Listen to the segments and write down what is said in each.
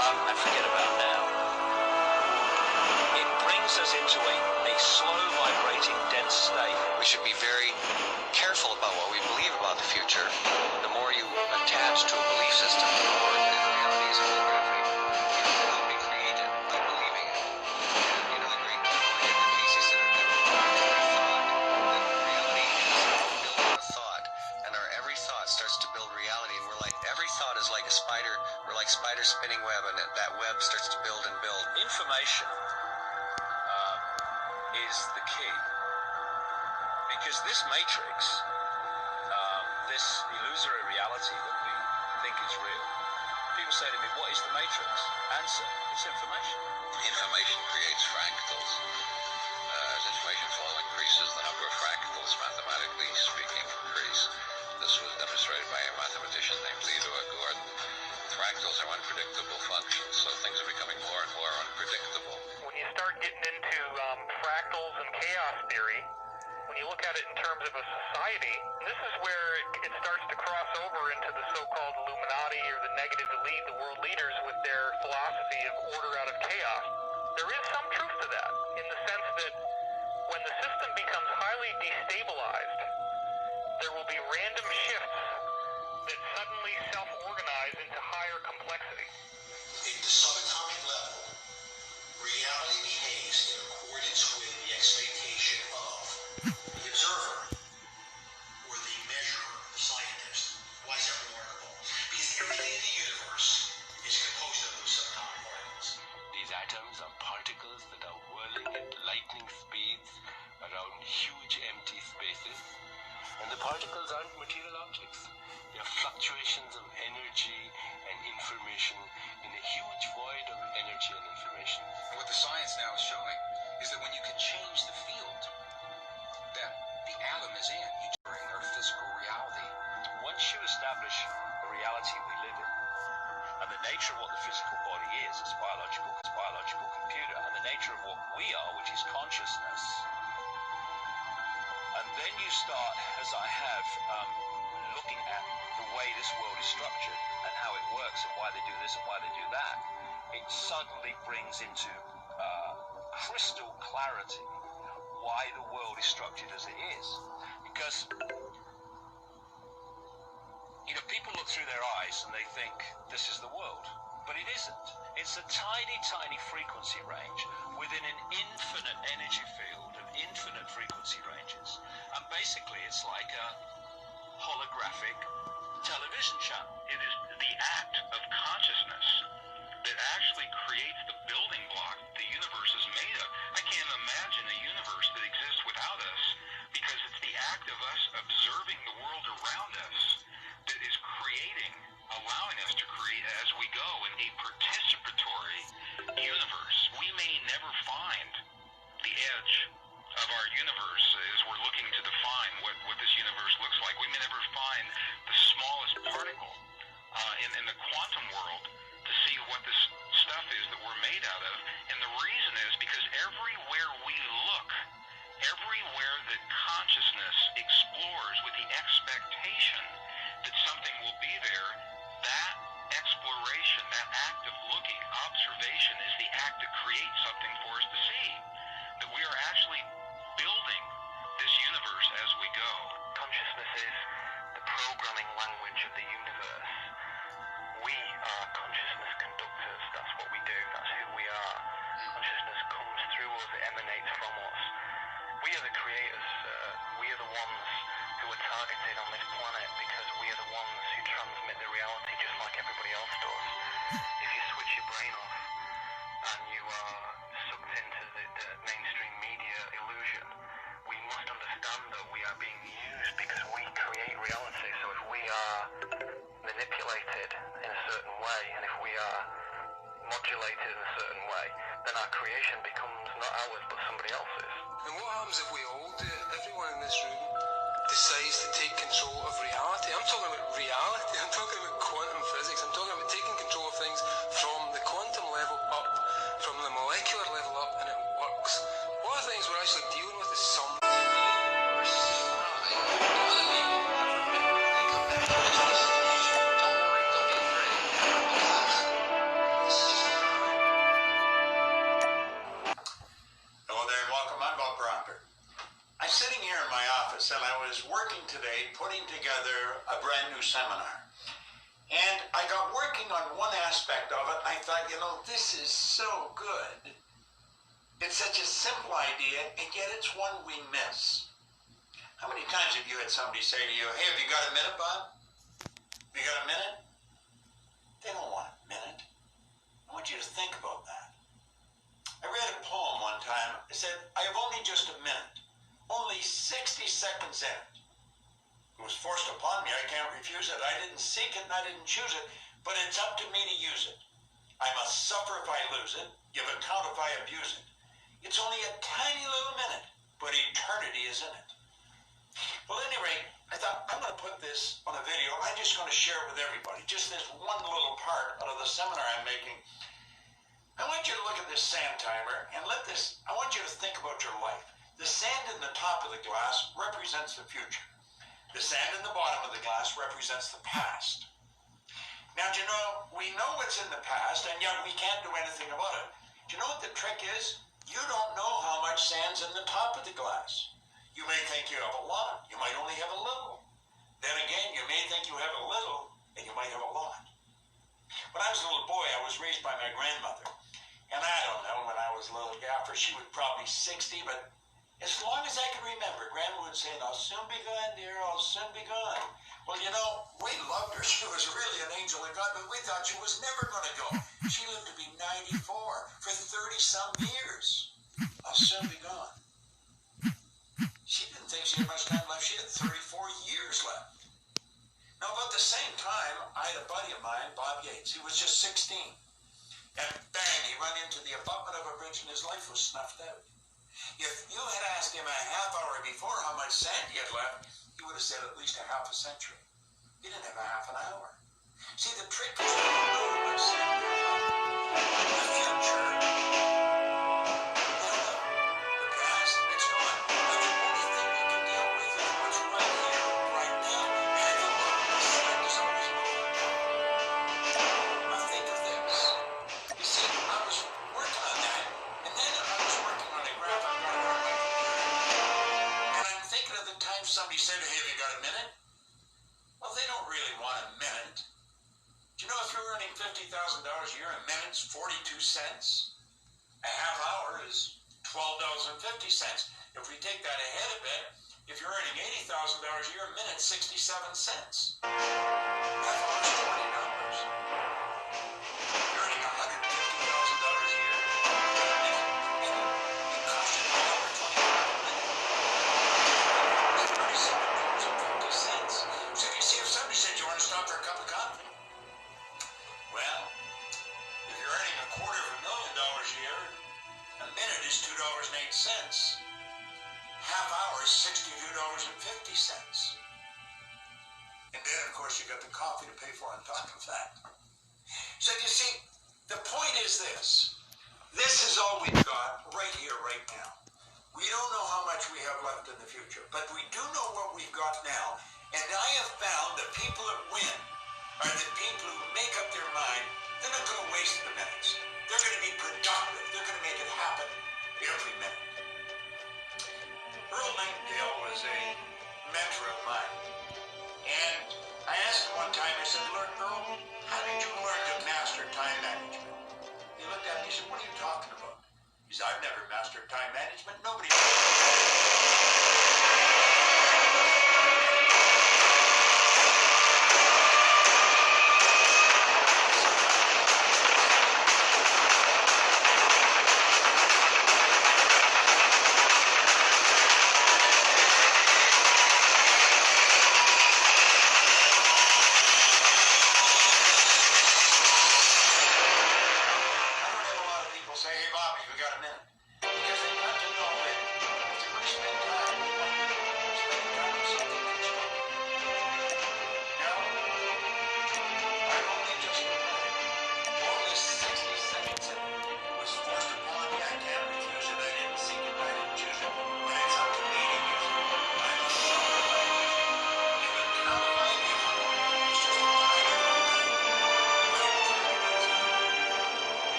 and forget about now. It brings us into a slow vibrating dense state. We should be very careful about what we believe about the future. The more you attach to a belief system, the more reality is holographic. It will be created by believing it. And you know, the great Casey said it, that reality is built on a thought, and our every thought starts to build reality, and we're like, every thought is like a spider. We're like spider spinning web, and that web starts to build and build. Information is the key, because this matrix, this illusory reality that we think is real, people say to me, what is the matrix? Answer, it's information. Information creates fractals. As information flow increases, the number of fractals, mathematically speaking, increase. This was demonstrated by a mathematician named Leto Gordon. Fractals are unpredictable functions, so things are becoming more and more unpredictable. When you start getting into fractals and chaos theory, when you look at it in terms of a society, this is where it starts to cross over into the so-called Illuminati or the negative elite, the world leaders with their philosophy of order out of chaos. There is some truth to that, in the sense that when the system becomes highly destabilized, there will be random shifts that suddenly self-organize into higher complexity. At the subatomic level, reality behaves in accordance with the expectation of the observer or the measurer, the scientist. Why is that remarkable? Because everything in the universe is composed of those subatomic particles. These atoms are particles that are whirling at lightning speeds around huge empty spaces. And the particles aren't material objects. They are fluctuations of energy and information in a huge void of energy and information. What the science now is showing is that when you can change the field that the atom is in, you during our physical reality. Once you establish the reality we live in, and the nature of what the physical body is, it's biological computer, and the nature of what we are, which is consciousness, and then you start, as I have, looking at the way this world is structured and how it works and why they do this and why they do that, it suddenly brings into crystal clarity why the world is structured as it is. Because, you know, people look through their eyes and they think this is the world, but it isn't. It's a tiny, tiny frequency range within an infinite energy field of infinite frequency ranges. And basically it's like a holographic television channel. It is the act of consciousness that actually creates the building block the universe is made of. I can't imagine a universe that exists without us, because it's the act of us observing the world around us that is creating, allowing us to create as we go in a participatory universe. We may never find the edge of our universe as we're looking to define what this universe looks like. We may never find the smallest particle in the quantum world to see what this stuff is that we're made out of. And the reason is because everywhere we look, everywhere that consciousness explores with the expectation that something will be there, that exploration, that act of looking, observation, is the act that creates something for us to see. That we are actually building this universe as we go. Consciousness is the programming language of the universe. We are consciousness conductors. That's what we do. That's who we are. Consciousness comes through us. It emanates from us. We are the creators. We are the ones who are targeted on this planet because we are the ones who transmit the reality just like everybody else does. If you switch your brain off and you are sucked into the mainstream media illusion, we must understand that we are being used because we create reality. So if we are manipulated in a certain way, and if we are modulated in a certain way, then our creation becomes not ours but somebody else's. And what happens if we all do it? Everyone in this room decides to take control of reality. I'm talking about reality. I'm talking about quantum physics. I'm talking about taking control of things from the quantum level up, from the molecular level up, and it works. One of the things we're actually dealing with is some Don't be afraid. putting together a brand new seminar. And I got working on one aspect of it. I thought, this is so good. It's such a simple idea, and yet it's one we miss. How many times have you had somebody say to you, hey, have you got a minute, Bob? Have you got a minute? They don't want a minute. I want you to think about that. I read a poem one time. It said, I have only just a minute. Only 60 seconds in it. It was forced upon me. I can't refuse it. I didn't seek it and I didn't choose it, but it's up to me to use it. I must suffer if I lose it, give account if I abuse it. It's only a tiny little minute, but eternity is in it. Well, at any rate, I thought I'm going to put this on a video. I'm just going to share it with everybody. Just this one little part out of the seminar I'm making. I want you to look at this sand timer and I want you to think about your life. The sand in the top of the glass represents the future. The sand in the bottom of the glass represents the past. Now, we know what's in the past, and yet we can't do anything about it. Do you know what the trick is? You don't know how much sand's in the top of the glass. You may think you have a lot. You might only have a little. Then again, you may think you have a little, and you might have a lot. When I was a little boy, I was raised by my grandmother. And I don't know, when I was a little gaffer, she was probably 60, but as long as I can remember, Grandma would say, I'll soon be gone, dear, I'll soon be gone. Well, we loved her. She was really an angel of God, but we thought she was never going to go. She lived to be 94 for 30-some years. I'll soon be gone. She didn't think she had much time left. She had 34 years left. Now, about the same time, I had a buddy of mine, Bob Yates. He was just 16. And bang, he ran into the abutment of a bridge and his life was snuffed out. If you had asked him a half hour before how much sand he had left, he would have said at least a half a century. He didn't have a half an hour. See, the trick is to know how much sand you have left. The future, we don't know. The past, it's gone. But the only thing we can deal with is what's right here, right now. And the sand is always moving. Now think of this. You see, I was working on that, and then I was working on a graph I've got on my computer. And I'm thinking of the time somebody said, hey, have you got a minute? Well, they don't really want a minute. Do you know if you're earning $50,000 a year, a minute's 42 cents? A half hour is $12.50. If we take that ahead a bit, if you're earning $80,000 a year, a minute's 67 cents. Half hour's $20. You're earning $150,000 a year. It costs you $1.25 a minute. It's $37.50. So you see, if somebody said you want to stop for a cup of coffee, well, if you're earning $250,000 a year, a minute is $2.08. Half hour is $62.50. And then, of course, you got the coffee to pay for on top of that. So you see, the point is this. This is all we've got right here, right now. We don't know how much we have left in the future, but we do know what we've got now. And I have found the people that win are the people who make up their mind. They're not going to waste the minutes. They're going to be productive. They're going to make it happen every minute. Earl Nightingale was a mentor of mine. And I asked him one time, I said, Lord Earl, how did you learn to master time management? He looked at me and said, what are you talking about? He said, I've never mastered time management. Nobody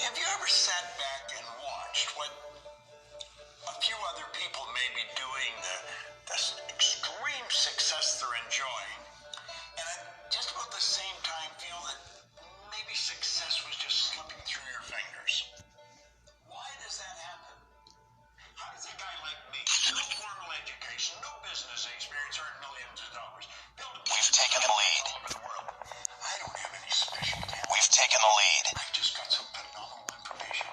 Have you ever sat back and watched what a few other people may be doing, the extreme success they're enjoying, and at just about the same time feel that maybe success was just slipping through your fingers? Why does that happen? How does a guy like me, no formal education, no business experience, earn millions of dollars, build a We've taken the lead. all over the world? I don't have any special talent. We've taken the lead. I've just got some phenomenal information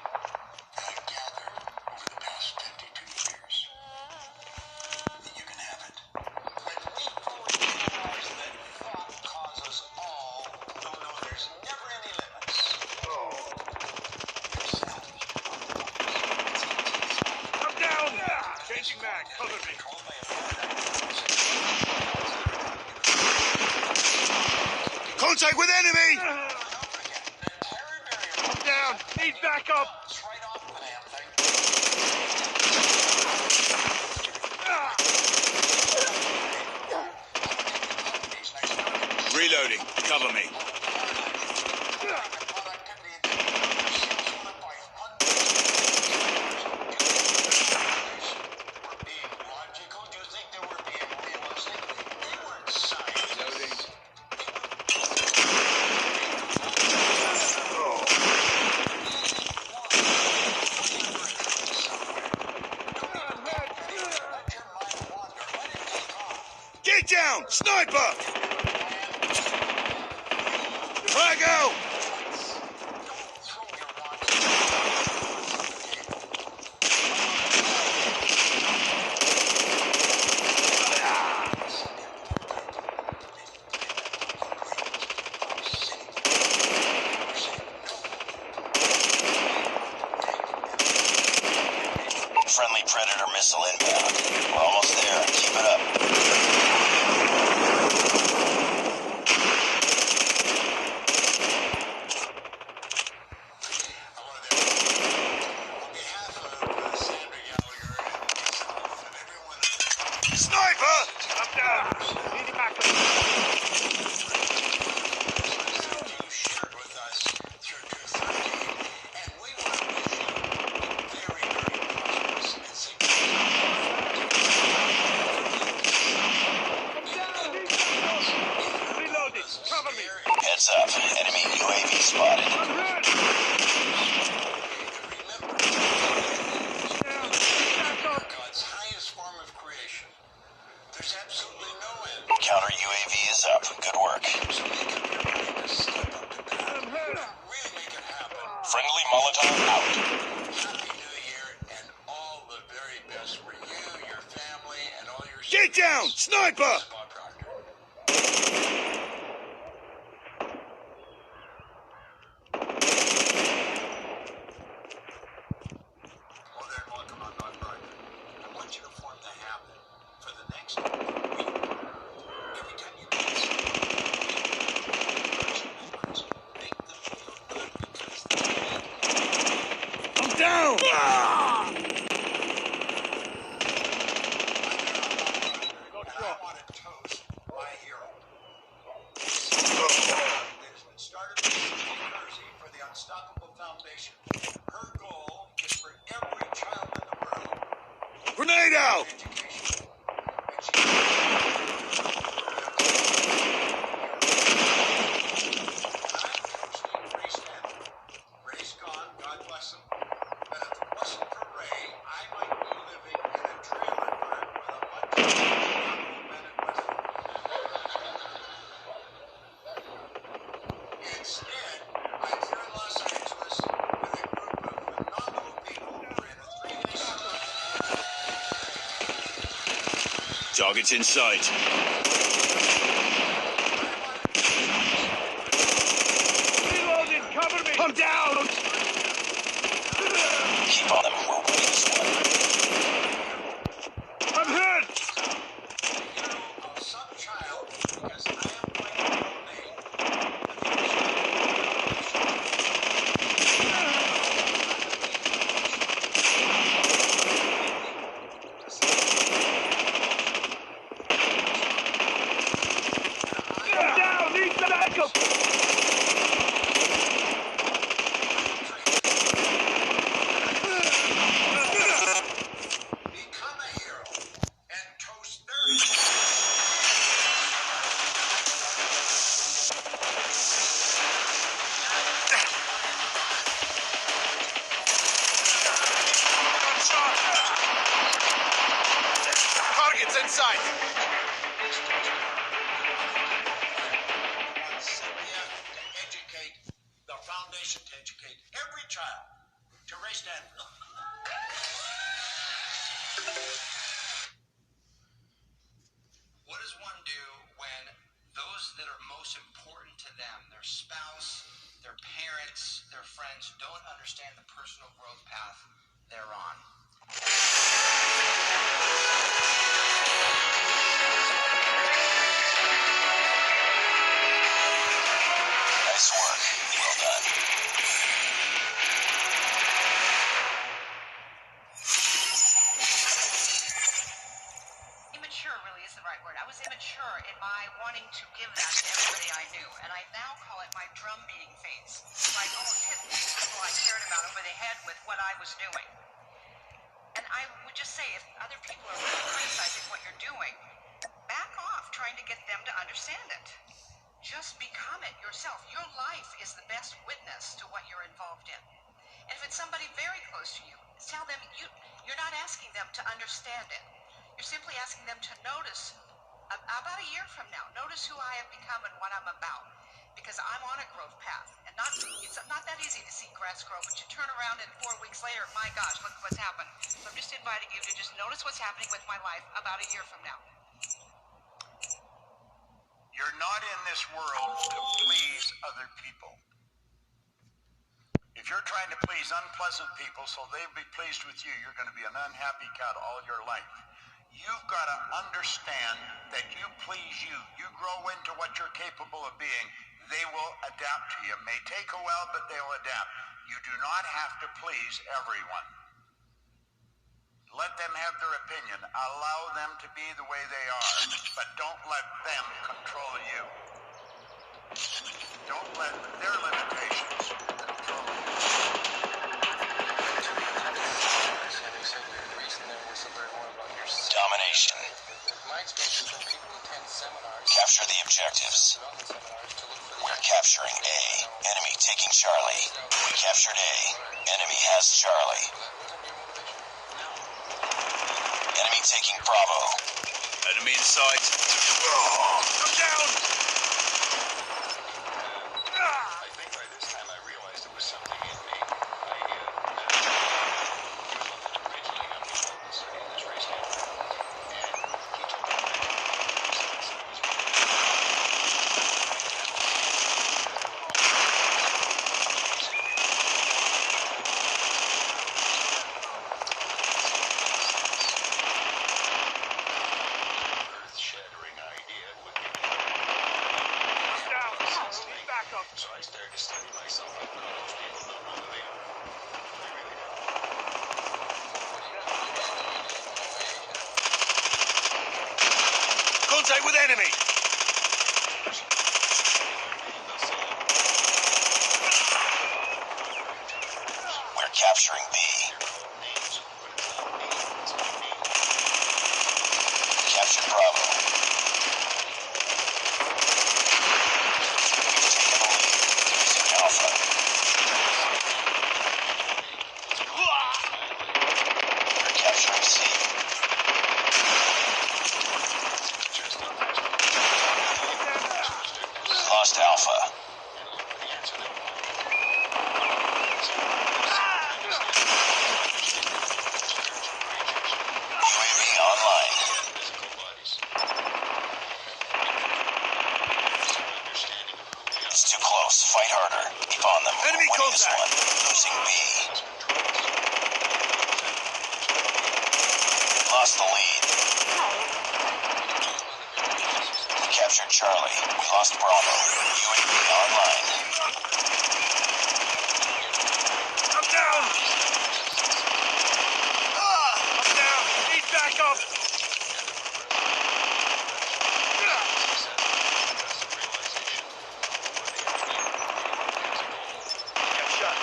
that I've gathered over the past 52 years. You can have it. When we fully realize that thought causes all, you'll know there's never any limits. You're savage. I'm down! Changing mag, cover me. Controlled by a paradigm. Contact with enemy! Don't forget, the terror barrier I'm down! Need backup! is right off the damn thing. Reloading. Cover me. Reloading. Get down! Sniper! Frag out! Friendly Predator missile inbound. We're almost there. Keep it up. Sniper! I'm down! Need backup! Reloading. Cover me. Heads up. Enemy UAV spotted. I'm hurt! Down. Backup! God's highest form of creation. There's absolutely no end. Counter UAV is up. Good work. So make up your mind to step up to bat. I'm hurt! Really make it happen. Friendly Molotov out. Happy New Year and all the very best for you, your family, and all your Get down! Sniper! Bob Proctor. Hello there and welcome. I'm Bob Proctor. I want you to form the habit for the next week. Every time you meet someone, make them feel good because they need I'm down! And I want to toast my hero. That has been started by New Jersey for the Unstoppable Foundation. Her goal is for every child in the world Grenade out! education. And I'm toasting Ray Stanley. Ray's gone, God bless him. But if it wasn't for Ray, I might be living in a trailer park with a bunch of men and women. Instead, I'm here in Los Angeles with a group of phenomenal people who are in a 3-day summer. Target's in sight. Reloading! Cover me! I'm down! Keep on them. We're winning this one. I'm hurt! Hero of some child, because I am going to donate I'm down! Need the backup! Targets in sight. Cynthia to educate the foundation, to educate every child to raise Danville. What does one do when those that are most important to them, their spouse, their parents, their friends, don't understand the personal growth path they're on? Nice work. Well done. Immature really is the right word. I was immature in my wanting to give that to everybody I knew, and I now call it my drum beating phase. Like almost hit people I cared about over the head with what I was doing. And I would just say, if other people are really criticizing what you're doing, back off trying to get them to understand it. Just become it yourself. Your life is the best witness to what you're involved in. And if it's somebody very close to you, tell them you're not asking them to understand it. You're simply asking them to notice, about a year from now, notice who I have become and what I'm about. Because I'm on a growth path. And it's not that easy to see grass grow, but you turn around and 4 weeks later, my gosh, look what's happened. So I'm just inviting you to just notice what's happening with my life about a year from now. You're not in this world to please other people. If you're trying to please unpleasant people so they'll be pleased with you, you're going to be an unhappy cat all your life. You've got to understand that you please you. You grow into what you're capable of being. They will adapt to you. It may take a while, but they'll adapt. You do not have to please everyone. Let them have their opinion. Allow them to be the way they are, but don't let them control you. Don't let their limitations control you. Domination. Capture the objectives. We're capturing A. Enemy taking Charlie. We captured A. Enemy has Charlie. Enemy taking Bravo. Enemy in sight. Come down! I think by this time I realized it was something in me. Originally, I was in this race camp, and he told me that I was earth-shattering idea would give me Down! Back up! so I started to study myself. I know those people don't know who they are. They really don't. Contact with enemy! We're capturing B. Capture Bravo. We've taken the lead using Alpha. We're capturing C. We lost Alpha. UAV online. It's too close. Fight harder. Keep on them. Enemy We're winning this contact. one. Losing B. Lost the lead. We captured Charlie. We lost Bravo. UAV online. I'm down! I'm down! Need backup! Got shot.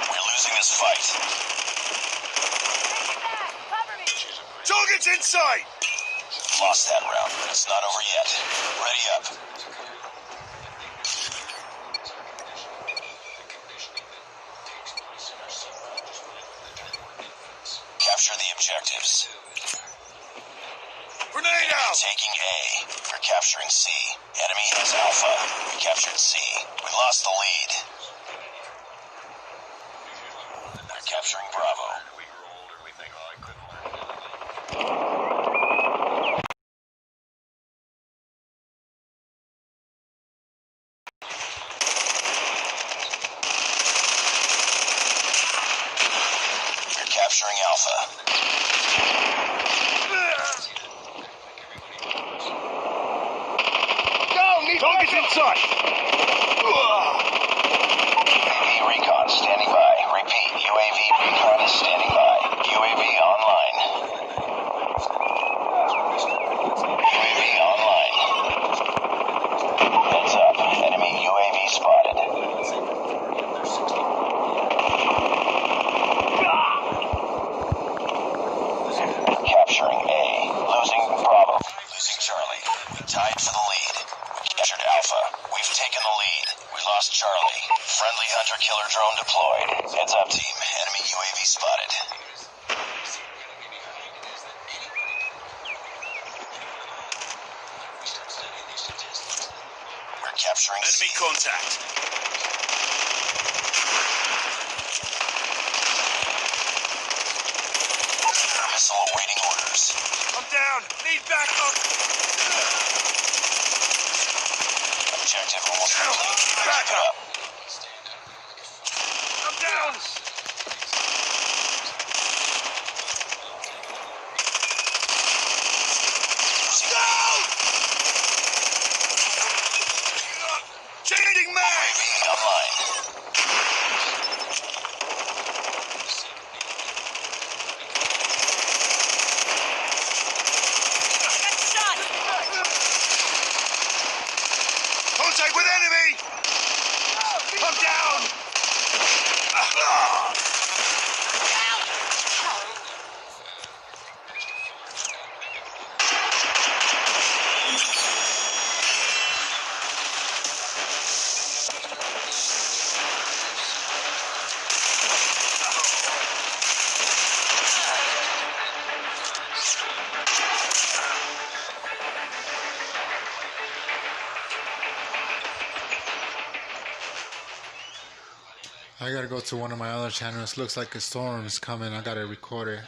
We're losing this fight. Targets in sight! Lost that round, but it's not over yet. Ready up. objectives. Grenade out! Taking A. We're capturing C. Enemy has Alpha. We captured C. We lost the lead. They're capturing Bravo. We grow older, we think, oh, I couldn't learn anything. We're capturing Alpha. Target's in sight! UAV recon standing by. Repeat, UAV recon is standing by. UAV online. UAV online. Heads up. Enemy UAV spotted. Capturing A. Losing Bravo. Losing Charlie. Tied for the lead. We captured Alpha. We've taken the lead. We lost Charlie. Friendly hunter-killer drone deployed. Heads up, team. Enemy UAV spotted. We're capturing Enemy C. contact. Missile awaiting orders. I'm down. Need backup. Objective almost complete. Back Keep it up. I'm down. Down! Changing mag! UAV online. Contact with enemy! I'm down! I gotta go to one of my other channels. Looks like a storm is coming. I gotta record it.